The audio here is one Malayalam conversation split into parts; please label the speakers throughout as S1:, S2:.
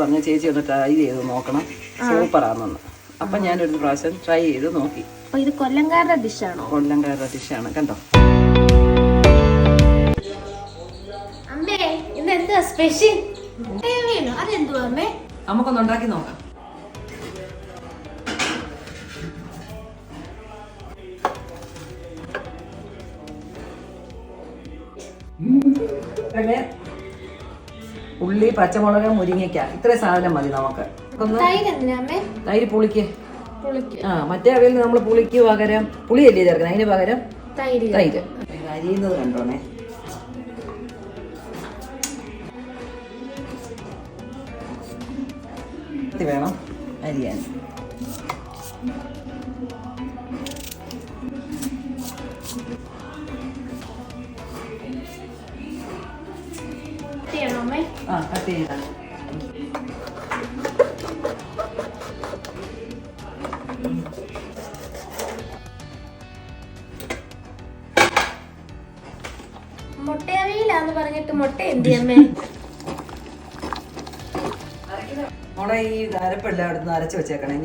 S1: പറഞ്ഞ ചേച്ചി ഒന്ന് ട്രൈ ചെയ്ത് നോക്കണം, സൂപ്പറാണെന്ന്. അപ്പം ഞാനൊരു പ്രാവശ്യം ട്രൈ ചെയ്ത് നോക്കി.
S2: ഇത് കൊല്ലംകാരുടെ ഡിഷാണോ?
S1: കൊല്ലംകാരുടെ ഡിഷാണ്, കണ്ടോ.
S2: അമ്മേ ഇന്ന് എന്താ സ്പെഷ്യൽ? അതെന്തുവാ അമ്മേ?
S1: നമുക്കൊന്ന് ഉണ്ടാക്കി നോക്കാം. ഉള്ളി, പച്ചമുളക്, മുരിങ്ങയ്ക്ക, ഇത്രയും സാധനം മതി നമുക്ക്. തൈര് പുളിക്ക്. മറ്റേ അവിയലിന് നമ്മൾ പുളിക്ക് പകരം പുളിയല്ലേ ചേർക്കുന്നത്, അതിന് പകരം തൈര്. അരിയുന്നത് കണ്ടോണേ. വേണം അരിയാൻ. കട്ട് ചെയ്താ
S2: മുട്ടയറിയില്ലാന്ന് പറഞ്ഞിട്ട് മുട്ട എന്ത് അമ്മേ?
S1: മോളെ ഈ അരപ്പെല്ലാം അടുത്ത് അരച്ച് വെച്ചേക്കണേ.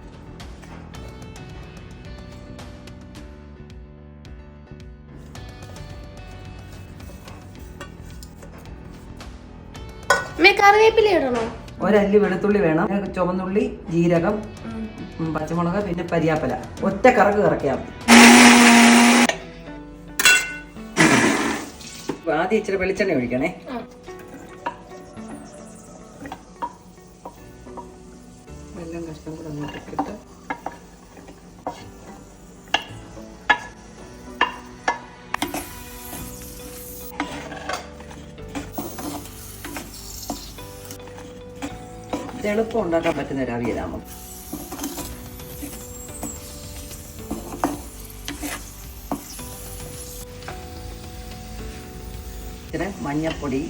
S2: കറിവേപ്പില ഇടണോ?
S1: ഒരല്ലി വെളുത്തുള്ളി വേണം, ചുവന്നുള്ളി, ജീരകം, പച്ചമുളക്, പിന്നെ കരിയാപ്പല. ഒറ്റ കറക്ക് കറക്കിയാൽ ആദ്യം ഇച്ചിരി വെളിച്ചെണ്ണ ഒഴിക്കണേ. വെള്ളം കഷ്ണം കൂടെ അങ്ങോട്ടിട്ട് എളുപ്പം ഉണ്ടാക്കാൻ പറ്റുന്ന ഒരു അവിയലാകുമ്പോൾ. ഇച്ചിരി മഞ്ഞപ്പൊടി,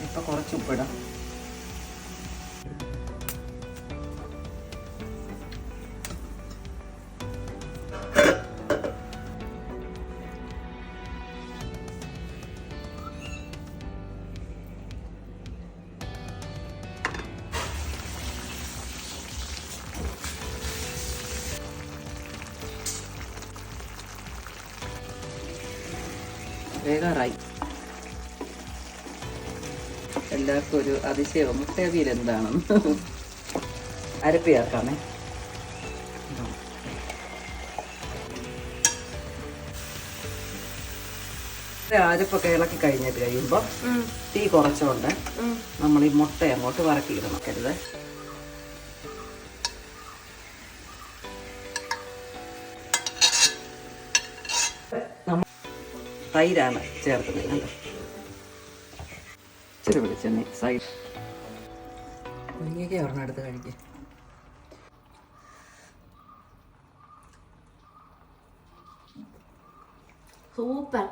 S1: ഇപ്പൊ കുറച്ച് ഉപ്പിടാം. വേഗാറായി. എല്ലാവർക്കും ഒരു അതിശയം, മുട്ടയവിയൽ എന്താണെന്ന്. അരപ്പ് ചേർക്കാമേ. അരപ്പൊക്കെ ഇളക്കി കഴിഞ്ഞിട്ട് കഴിയുമ്പോൾ തീ കുറച്ചുകൊണ്ട് നമ്മൾ ഈ മുട്ട അങ്ങോട്ട് വറക്കിയിടണം. കരുത് തൈരാണ് ചേർക്കുന്നത്. ഇച്ചിരി വെളിച്ചെണ്ണ സൈഡ് മുരിങ്ങയ്ക്ക ഒരെണ്ണം എടുത്ത് കഴിക്കുക.
S2: സൂപ്പർ.